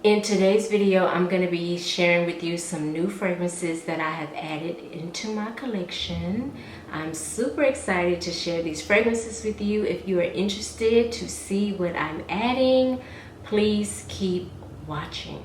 In today's video, I'm going to be sharing with you some new fragrances that I have added into my collection. I'm super excited to share these fragrances with you. If you are interested to see what I'm adding, please keep watching.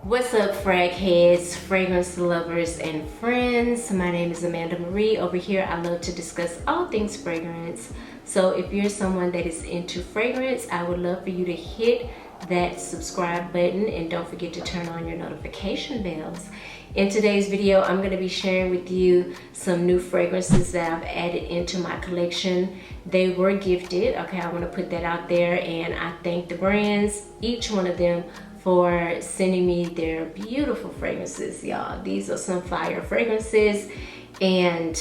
What's up, frag heads, fragrance lovers, and friends? My name is Amanda Marie. Over here, I love to discuss all things fragrance. So if you're someone that is into fragrance, I would love for you to hit that subscribe button and don't forget to turn on your notification bells. In today's video, I'm going to be sharing with you some new fragrances that I've added into my collection. They were gifted, okay? I want to put that out there, and I thank the brands, each one of them, for sending me their beautiful fragrances, y'all. These are some fire fragrances, and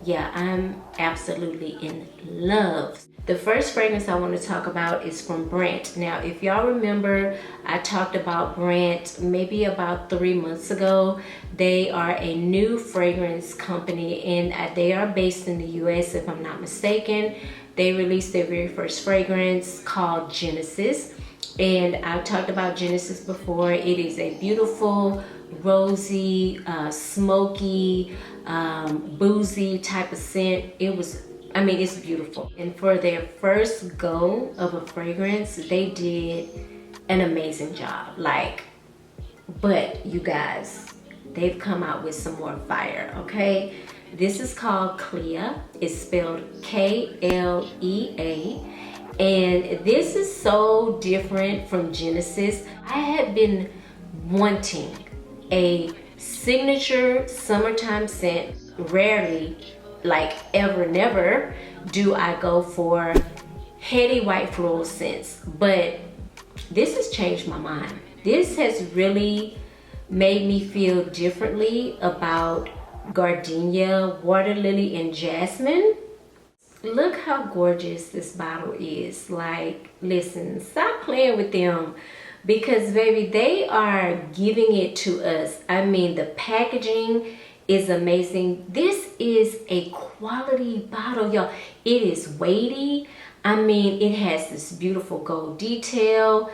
yeah, I'm absolutely in love. The first fragrance I want to talk about is from Brandt. Now, if y'all remember, I talked about Brandt maybe about 3 months ago. They are a new fragrance company, and they are based in the US, if I'm not mistaken. They released their very first fragrance called Genesis. And I've talked about Genesis before. It is a beautiful, rosy, smoky, boozy type of scent. It's beautiful. And for their first go of a fragrance, they did an amazing job. But you guys, they've come out with some more fire, okay? This is called Klēa. It's spelled K-L-E-A. And this is so different from Genesis. I have been wanting a signature summertime scent. Rarely, like ever, never do I go for heady white floral scents. But this has changed my mind. This has really made me feel differently about gardenia, water lily, and jasmine. Look how gorgeous this bottle is. Like, listen, stop playing with them, because baby, they are giving it to us. I mean, the packaging is amazing. This is a quality bottle, y'all. It is weighty. I mean, it has this beautiful gold detail.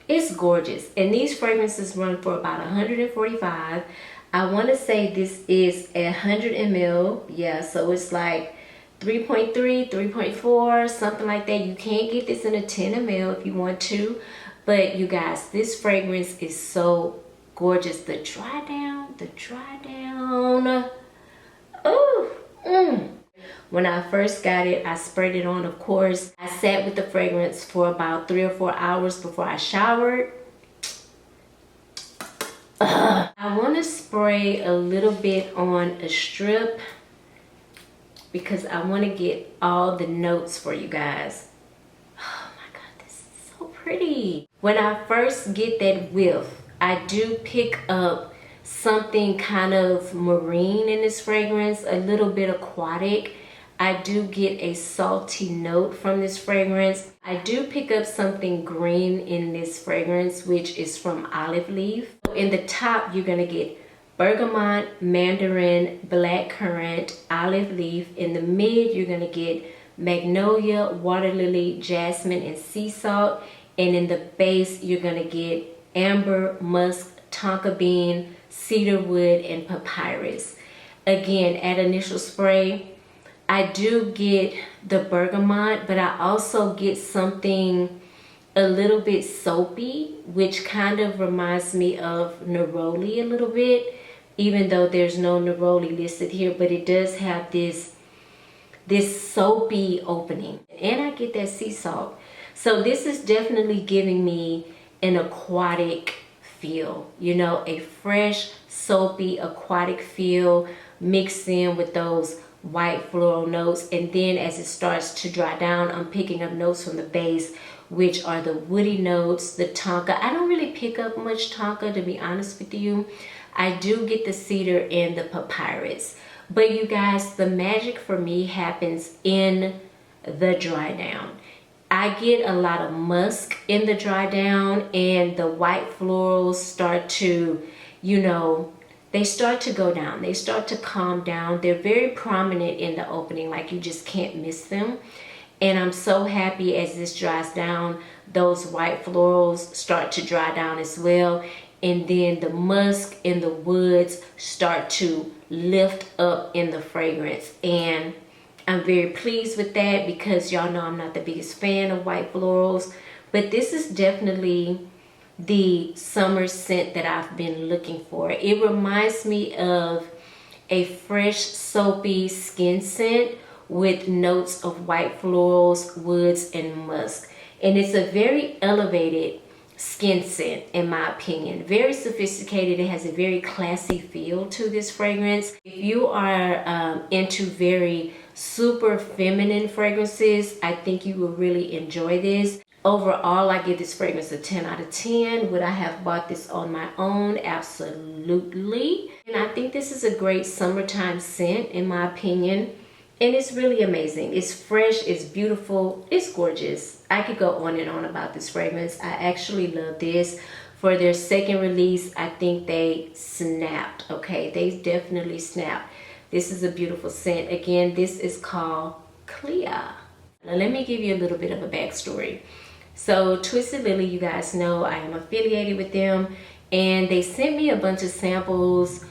It's gorgeous. And these fragrances run for about $145. I want to say this is 100 ml. Yeah, so it's like 3.3, 3.4, something like that. You can get this in a 10 ml if you want to. But you guys, this fragrance is so gorgeous. The dry down. Oh, When I first got it, I sprayed it on, of course. I sat with the fragrance for about 3 or 4 hours before I showered. I want to spray a little bit on a strip, because I want to get all the notes for you guys. Oh my God, this is so pretty. When I first get that whiff, I do pick up something kind of marine in this fragrance, a little bit aquatic. I do get a salty note from this fragrance. I do pick up something green in this fragrance, which is from olive leaf. In the top, you're gonna get bergamot, mandarin, blackcurrant, olive leaf. In the mid, you're gonna get magnolia, water lily, jasmine, and sea salt. And in the base, you're gonna get amber, musk, tonka bean, cedarwood, and papyrus. Again, at initial spray, I do get the bergamot, but I also get something a little bit soapy, which kind of reminds me of neroli a little bit, even though there's no neroli listed here, but it does have this soapy opening. And I get that sea salt. So this is definitely giving me an aquatic feel, you know, a fresh, soapy, aquatic feel mixed in with those white floral notes. And then as it starts to dry down, I'm picking up notes from the base, which are the woody notes, the tonka. I don't really pick up much tonka, to be honest with you. I do get the cedar and the papyrus. But you guys, the magic for me happens in the dry down. I get a lot of musk in the dry down, and the white florals start to, you know, they start to go down. They start to calm down. They're very prominent in the opening, like you just can't miss them. And I'm so happy as this dries down, those white florals start to dry down as well. And then the musk and the woods start to lift up in the fragrance. And I'm very pleased with that because y'all know I'm not the biggest fan of white florals. But this is definitely the summer scent that I've been looking for. It reminds me of a fresh, soapy skin scent with notes of white florals, woods, and musk. And it's a very elevated skin scent, in my opinion. Very sophisticated. It has a very classy feel to this fragrance. If you are into very super feminine fragrances, I think you will really enjoy this. Overall, I give this fragrance a 10 out of 10. Would I have bought this on my own? Absolutely. And I think this is a great summertime scent, in my opinion. And it's really amazing. It's fresh, it's beautiful, it's gorgeous. I could go on and on about this fragrance. I actually love this. For their second release, I think they snapped, okay? They definitely snapped. This is a beautiful scent. Again, this is called Klēa. Now, let me give you a little bit of a backstory. So, Twisted Lily, you guys know I am affiliated with them. And they sent me a bunch of samples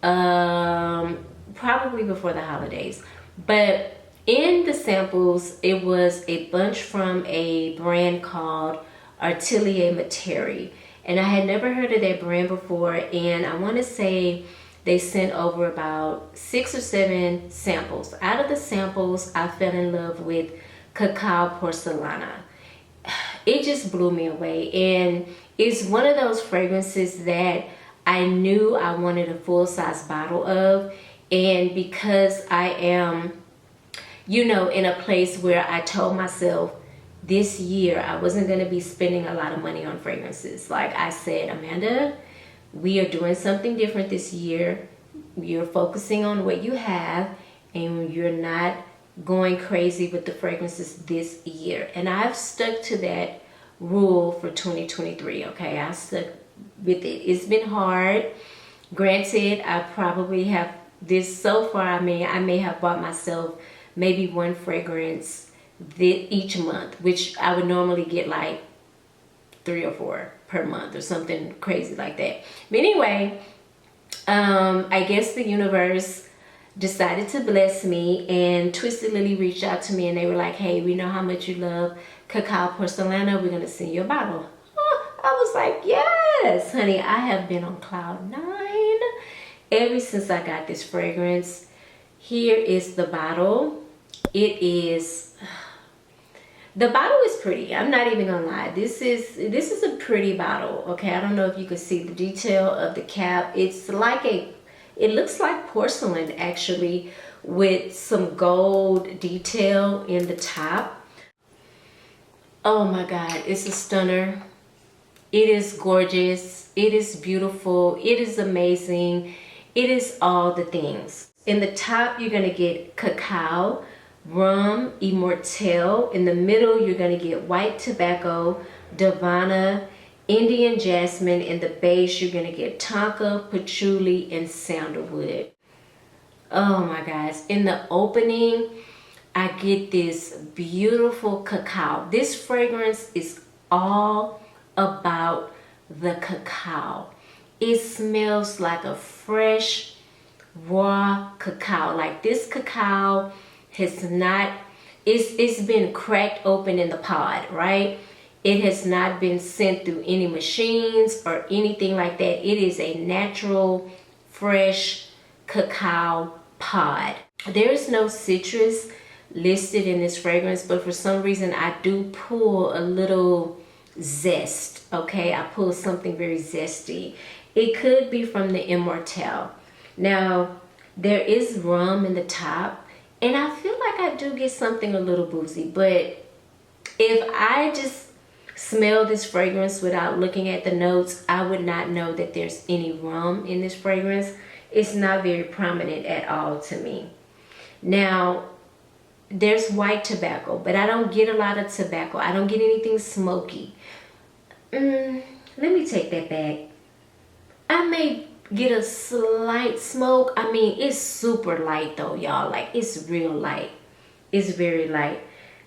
probably before the holidays. But in the samples, it was a bunch from a brand called Atelier Materi. And I had never heard of that brand before. And I want to say they sent over about 6 or 7 samples. Out of the samples, I fell in love with Cacao Porcelana. It just blew me away. And it's one of those fragrances that I knew I wanted a full-size bottle of. And because I am, you know, in a place where I told myself this year I wasn't going to be spending a lot of money on fragrances. Like I said, Amanda, we are doing something different this year. You're focusing on what you have and you're not going crazy with the fragrances this year. And I've stuck to that rule for 2023, okay? I stuck with it. It's been hard. Granted, I probably have this so far. I may have bought myself maybe 1 fragrance each month, which I would normally get like 3 or 4 per month or something crazy like that. But anyway, I guess the universe decided to bless me, and Twisted Lily reached out to me and they were like, hey, we know how much you love Cacao Porcelana. We're going to send you a bottle. I was like, yes, honey. I have been on Cloudnine ever since I got this fragrance. Here is the bottle. The bottle is pretty. I'm not even gonna lie. This is a pretty bottle. Okay, I don't know if you can see the detail of the cap. It looks like porcelain actually, with some gold detail in the top. Oh my God, it's a stunner. It is gorgeous. It is beautiful. It is amazing. It is all the things. In the top, you're gonna get cacao, rum, immortelle. In the middle, you're gonna get white tobacco, Davana, Indian jasmine. In the base, you're gonna get tonka, patchouli, and sandalwood. Oh my guys, in the opening, I get this beautiful cacao. This fragrance is all about the cacao. It smells like a fresh, raw cacao. Like this cacao has not, it's been cracked open in the pod, right? It has not been sent through any machines or anything like that. It is a natural, fresh cacao pod. There is no citrus listed in this fragrance, but for some reason I do pull a little zest, okay? I pull something very zesty. It could be from the immortelle. Now, there is rum in the top, and I feel like I do get something a little boozy, but if I just smell this fragrance without looking at the notes, I would not know that there's any rum in this fragrance. It's not very prominent at all to me. Now, there's white tobacco, but I don't get a lot of tobacco. I don't get anything smoky. Let me take that back. I get a slight smoke. I mean, it's super light though, y'all. Like, it's real light. It's very light.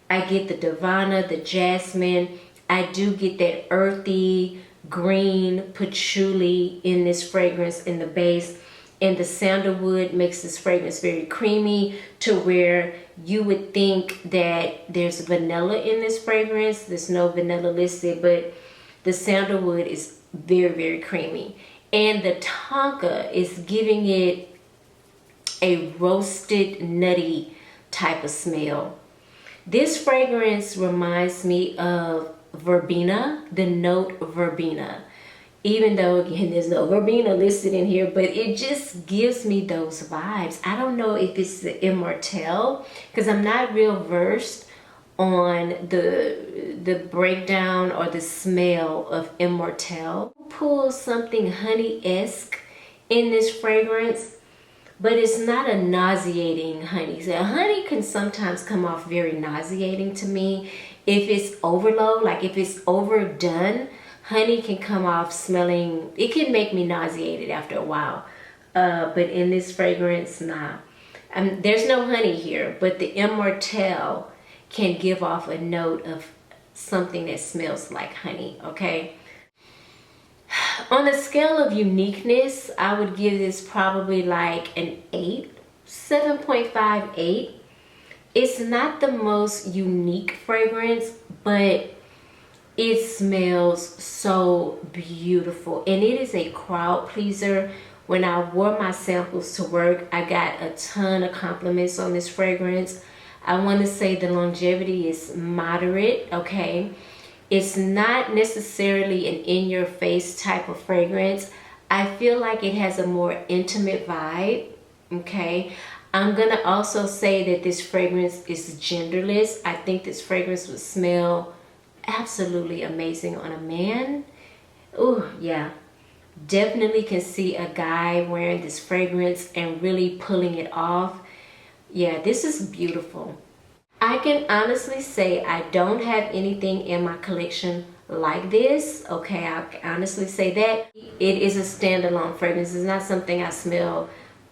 I get the Divana, the jasmine. I do get that earthy green patchouli in this fragrance in the base. And the sandalwood makes this fragrance very creamy to where you would think that there's vanilla in this fragrance. There's no vanilla listed, but the sandalwood is very, very creamy. And the tonka is giving it a roasted, nutty type of smell. This fragrance reminds me of verbena, the note verbena. Even though, again, there's no verbena listed in here, but it just gives me those vibes. I don't know if it's the Immortelle, because I'm not real versed on the breakdown or the smell of Immortelle. Pull something honey-esque in this fragrance, but it's not a nauseating honey. So honey can sometimes come off very nauseating to me. If it's overload, like if it's overdone, honey can come off smelling, it can make me nauseated after a while. But in this fragrance, nah. There's no honey here, but the Immortelle can give off a note of something that smells like honey, okay? On the scale of uniqueness, I would give this probably like an 8, 7.5, 8. It's not the most unique fragrance, but it smells so beautiful, and it is a crowd pleaser. When I wore my samples to work, I got a ton of compliments on this fragrance. I want to say the longevity is moderate, okay? It's not necessarily an in-your-face type of fragrance. I feel like it has a more intimate vibe, okay? I'm gonna also say that this fragrance is genderless. I think this fragrance would smell absolutely amazing on a man. Oh yeah, definitely can see a guy wearing this fragrance and really pulling it off. Yeah, this is beautiful. I can honestly say I don't have anything in my collection like this, okay? I can honestly say that. It is a standalone fragrance. It's not something I smell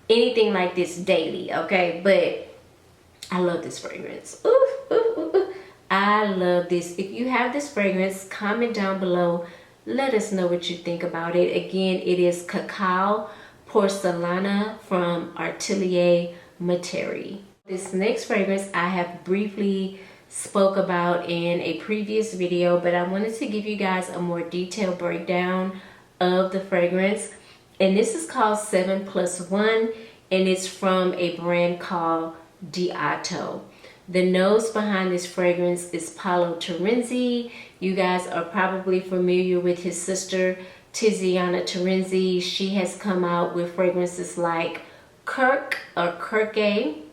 anything like this daily, okay? But I love this fragrance. Ooh, ooh, ooh, ooh. I love this. If you have this fragrance, comment down below. Let us know what you think about it. Again, it is Cacao Porcelana from Atelier Materi. This next fragrance I have briefly spoke about in a previous video, but I wanted to give you guys a more detailed breakdown of the fragrance. And this is called 7+1, and it's from a brand called D'Atto. The nose behind this fragrance is Paolo Terenzi. You guys are probably familiar with his sister, Tiziana Terenzi. She has come out with fragrances like Kirk or Kirke,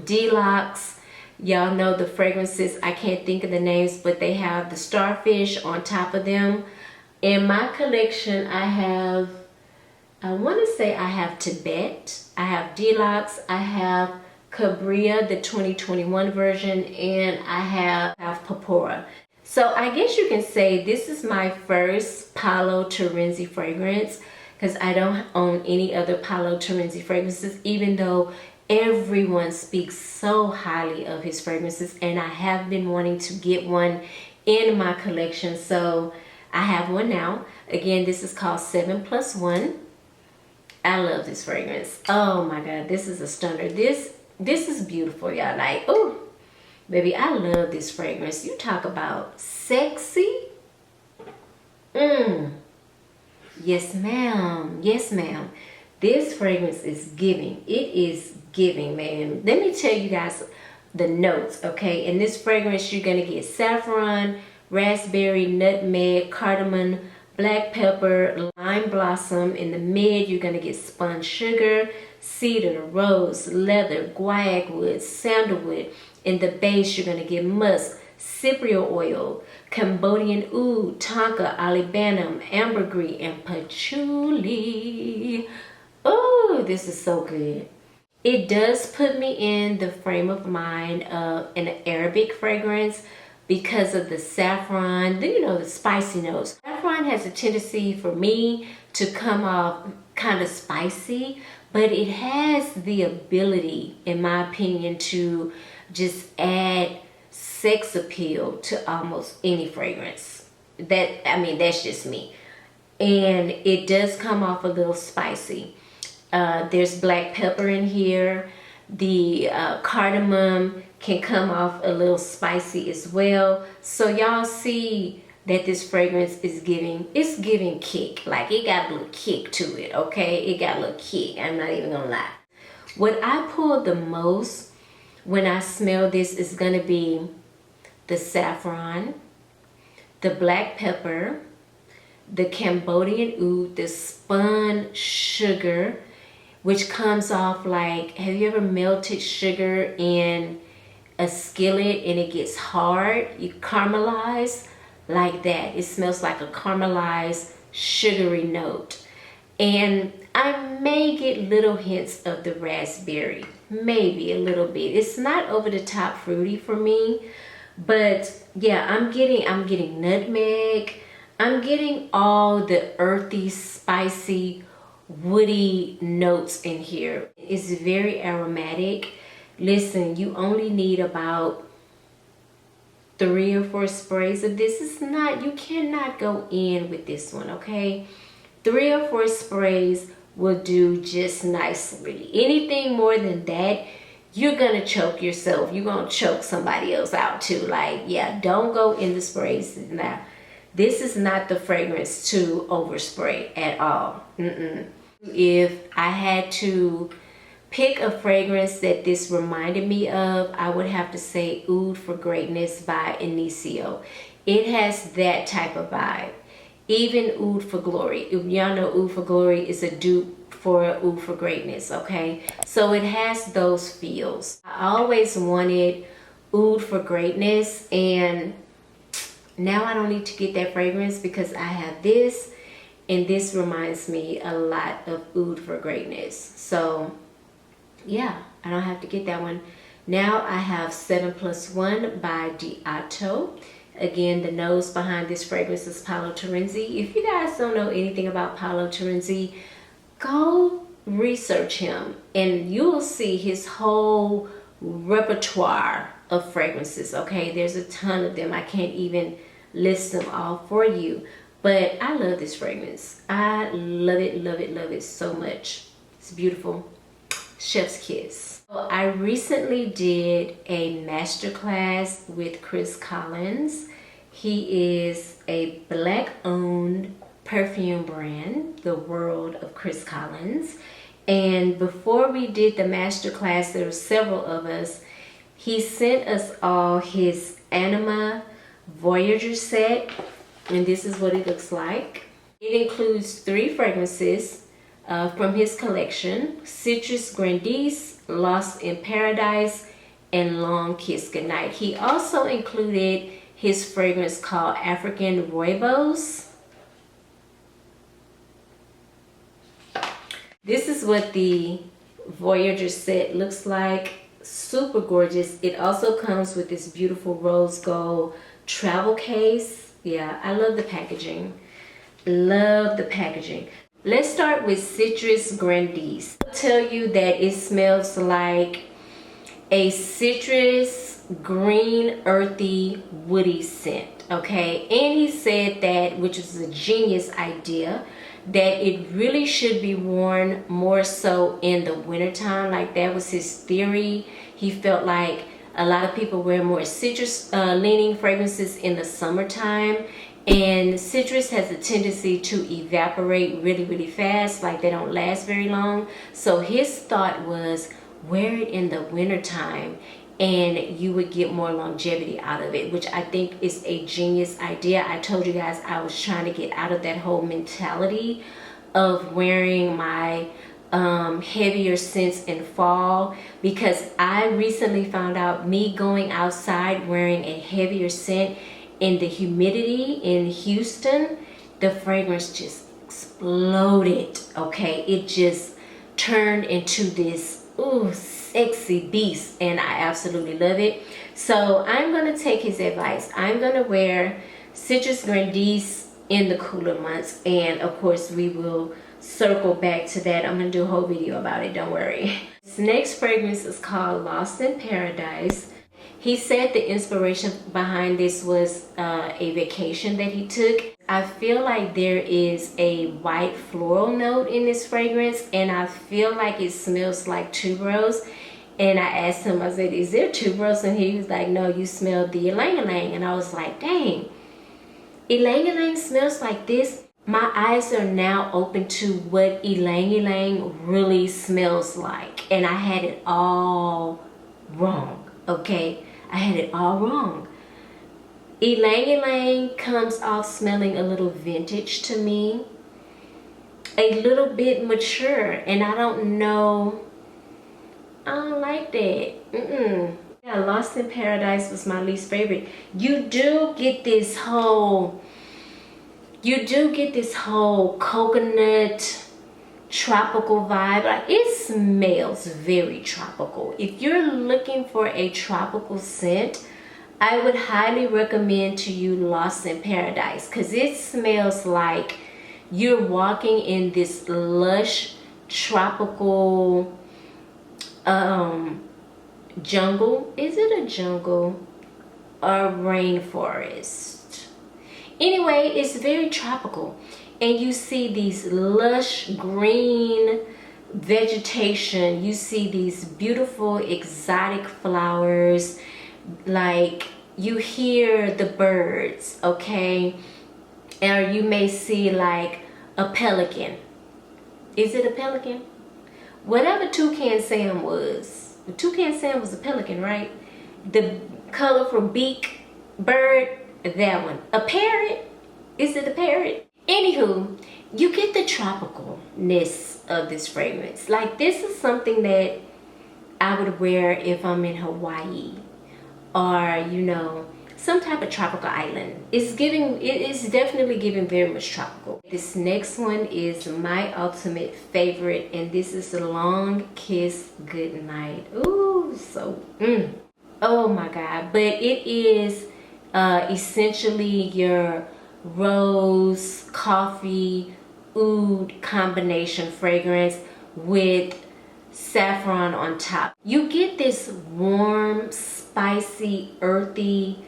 Deluxe. Y'all know the fragrances. I can't think of the names, but they have the starfish on top of them. In my collection, I want to say I have Tibet, I have Deluxe, I have Cabria, the 2021 version, and I have Papora. So I guess you can say this is my first Paolo Terenzi fragrance, because I don't own any other Paolo Terenzi fragrances, even though everyone speaks so highly of his fragrances, and I have been wanting to get one in my collection. So I have one now. Again, this is called 7+1. I love this fragrance. Oh my God, this is a stunner. This is beautiful, y'all. Like, oh, baby, I love this fragrance. You talk about sexy. Yes, ma'am. Yes, ma'am. This fragrance is giving. It is giving, man. Let me tell you guys the notes, okay? In this fragrance, you're going to get saffron, raspberry, nutmeg, cardamom, black pepper, lime blossom. In the mid, you're going to get spun sugar, cedar, rose, leather, guaiac wood, sandalwood. In the base, you're going to get musk, cypriol oil, Cambodian oud, tonka, olibanum, ambergris, and patchouli. Oh, this is so good. It does put me in the frame of mind of an Arabic fragrance because of the saffron, then you know, the spicy notes. Saffron has a tendency for me to come off kind of spicy, but it has the ability, in my opinion, to just add sex appeal to almost any fragrance. That's just me. And it does come off a little spicy. There's black pepper in here. The cardamom can come off a little spicy as well. So y'all see that this fragrance is giving kick. Like, it got a little kick to it, okay? It got a little kick, I'm not even gonna lie. What I pull the most when I smell this is gonna be the saffron, the black pepper, the Cambodian oud, the spun sugar, which comes off like, have you ever melted sugar in a skillet and it gets hard? You caramelize like that. It smells like a caramelized sugary note. And I may get little hints of the raspberry, maybe a little bit. It's not over the top fruity for me, but yeah, I'm getting nutmeg. I'm getting all the earthy, spicy, woody notes in here. It's very aromatic. Listen, you only need about 3 or 4 sprays of this. You cannot go in with this one, okay? 3 or 4 sprays will do just nicely. Anything more than that, you're gonna choke yourself. You're gonna choke somebody else out too. Like, yeah, don't go in the sprays. Now, this is not the fragrance to overspray at all. If I had to pick a fragrance that this reminded me of, I would have to say Oud for Greatness by Inicio. It has that type of vibe. Even Oud for Glory. If y'all know, Oud for Glory is a dupe for Oud for Greatness, okay? So it has those feels. I always wanted Oud for Greatness, and now I don't need to get that fragrance because I have this, and this reminds me a lot of Oud for Greatness. So yeah, I don't have to get that one. Now I have 7+1 by D'Atto. Again, the nose behind this fragrance is Paolo Terenzi. If you guys don't know anything about Paolo Terenzi, go research him and you'll see his whole repertoire of fragrances, okay? There's a ton of them. I can't even list them all for you, but I love this fragrance. I love it, love it, love it so much. It's beautiful. Chef's kiss. So I recently did a masterclass with Chris Collins. He is a Black-owned perfume brand, the world of Chris Collins. And before we did the masterclass, there were several of us. He sent us all his Anima Voyager set, and this is what it looks like. It includes 3 fragrances from his collection: Citrus Grandis, Lost in Paradise, and Long Kiss Goodnight. He also included his fragrance called African Rooibos. This is what the Voyager set looks like. Super gorgeous. It also comes with this beautiful rose gold travel case. Yeah, I love the packaging. Love the packaging. Let's start with Citrus Grandis. I'll tell you that it smells like a citrus, green, earthy, woody scent, okay? And he said that, which is a genius idea, that it really should be worn more so in the wintertime. Like, that was his theory. He felt like a lot of people wear more citrus leaning fragrances in the summertime. And citrus has a tendency to evaporate really, really fast. Like, they don't last very long. So his thought was, wear it in the wintertime and you would get more longevity out of it, which I think is a genius idea. I told you guys I was trying to get out of that whole mentality of wearing my heavier scents in fall, because I recently found out me going outside wearing a heavier scent in the humidity in Houston, the fragrance just exploded, okay? It just turned into this, ooh, sexy beast, and I absolutely love it. So I'm gonna take his advice. I'm gonna wear Citrus Grandis in the cooler months, and of course we will circle back to that. I'm gonna do a whole video about it, don't worry. This next fragrance is called Lost in Paradise. He said the inspiration behind this was a vacation that he took. I feel like there is a white floral note in this fragrance, and I feel like it smells like tuberose. And I asked him, I said, is there tuberose? And he was like, no, you smell the ylang ylang. And I was like, dang, ylang ylang smells like this. My eyes are now open to what ylang ylang really smells like. And I had it all wrong, okay? I had it all wrong. Ylang ylang comes off smelling a little vintage to me. A little bit mature, and I don't know. I don't like that. Yeah, Lost in Paradise was my least favorite. You do get this whole coconut tropical vibe. Like, it smells very tropical. If you're looking for a tropical scent, I would highly recommend to you Lost in Paradise, because it smells like you're walking in this lush tropical jungle. Is it a jungle or rainforest? Anyway, it's very tropical, and you see these lush green vegetation. You see these beautiful exotic flowers. Like, you hear the birds, okay? Or you may see like a pelican. Is it a pelican? Whatever Toucan Sam was. Toucan Sam was a pelican, right? The colorful beak bird, that one. A parrot? Is it a parrot? Anywho, you get the tropicalness of this fragrance. Like, this is something that I would wear if I'm in Hawaii, or, you know, some type of tropical island. It is definitely giving very much tropical. This next one is my ultimate favorite, and this is the Long Kiss Goodnight. Ooh, so oh my god. But it is essentially your rose coffee oud combination fragrance with saffron on top. You get this warm, spicy, earthy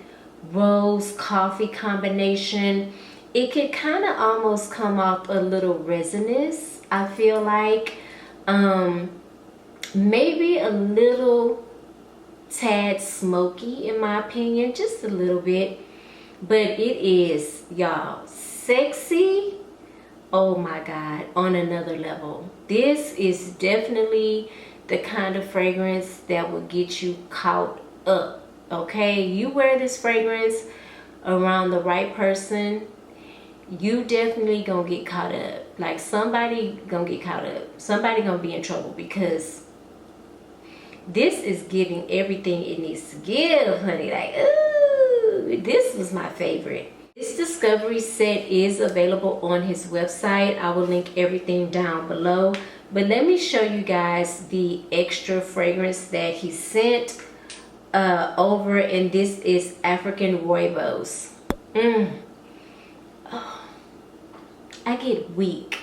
rose coffee combination. It could kind of almost come off a little resinous, I feel like. Maybe a little tad smoky in my opinion, just a little bit. But it is, y'all, sexy. Oh my god, on another level. This is definitely the kind of fragrance that will get you caught up, okay? You wear this fragrance around the right person, you definitely gonna get caught up. Like, somebody gonna get caught up. Somebody gonna be in trouble, because this is giving everything it needs to give, honey. Like, ooh, this was my favorite. This discovery set is available on his website. I will link everything down below. But let me show you guys the extra fragrance that he sent over, and this is African Rooibos. Oh, I get weak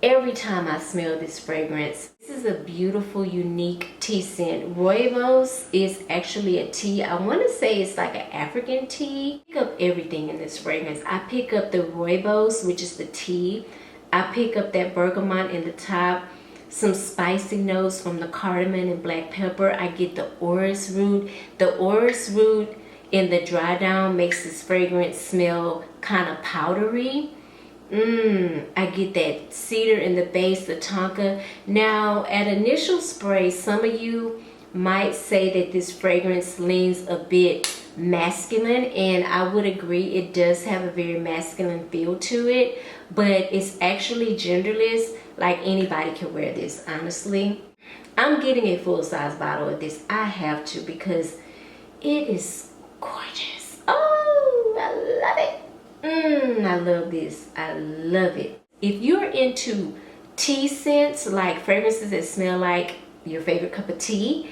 every time I smell this fragrance. This is a beautiful, unique tea scent. Rooibos is actually a tea. I want to say it's like an African tea. I pick up everything in this fragrance. I pick up the Rooibos, which is the tea. I pick up that bergamot in the top, some spicy notes from the cardamom and black pepper. I get the orris root. The orris root in the dry down makes this fragrance smell kind of powdery. I get that cedar in the base, the tonka. Now, at initial spray, some of you might say that this fragrance leans a bit masculine, and I would agree. It does have a very masculine feel to it, but it's actually genderless. Like, anybody can wear this, honestly. I'm getting a full-size bottle of this. I have to, because it is gorgeous. Oh, I love it. I love this. I love it. If you're into tea scents, like fragrances that smell like your favorite cup of tea,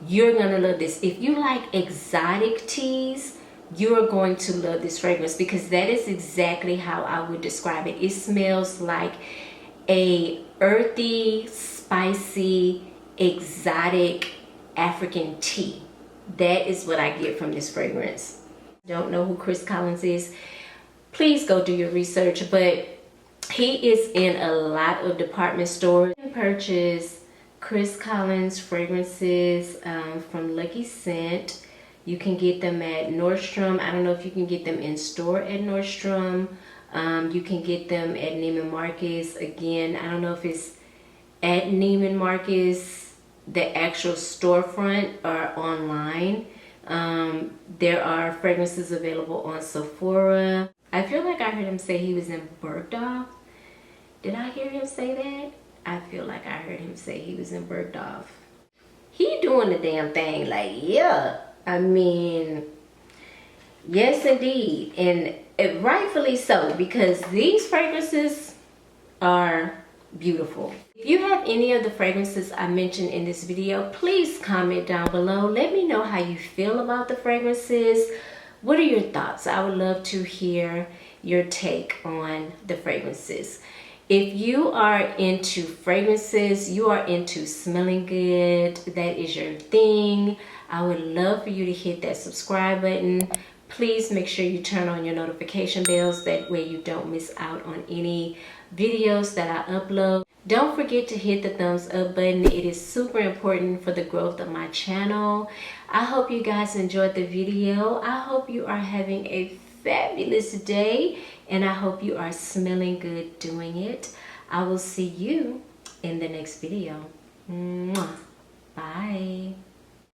you're gonna love this. If you like exotic teas, you're going to love this fragrance, because that is exactly how I would describe it. It smells like a earthy, spicy, exotic African tea. That is what I get from this fragrance. Don't know who Chris Collins is? Please go do your research, but he is in a lot of department stores. You can purchase Chris Collins fragrances from Lucky Scent. You can get them at Nordstrom. I don't know if you can get them in store at Nordstrom. You can get them at Neiman Marcus. Again, I don't know if it's at Neiman Marcus, the actual storefront, or online. There are fragrances available on Sephora. I feel like I heard him say he was in Bergdorf. Did I hear him say that? I feel like I heard him say he was in Bergdorf. He doing the damn thing, like, yeah. I mean, yes indeed. And rightfully so, because these fragrances are beautiful. If you have any of the fragrances I mentioned in this video, please comment down below. Let me know how you feel about the fragrances. What are your thoughts? I would love to hear your take on the fragrances. If you are into fragrances, you are into smelling good, that is your thing, I would love for you to hit that subscribe button. Please make sure you turn on your notification bells. That way you don't miss out on any videos that I upload. Don't forget to hit the thumbs up button. It is super important for the growth of my channel. I hope you guys enjoyed the video. I hope you are having a fabulous day, and I hope you are smelling good doing it. I will see you in the next video. Mwah. Bye.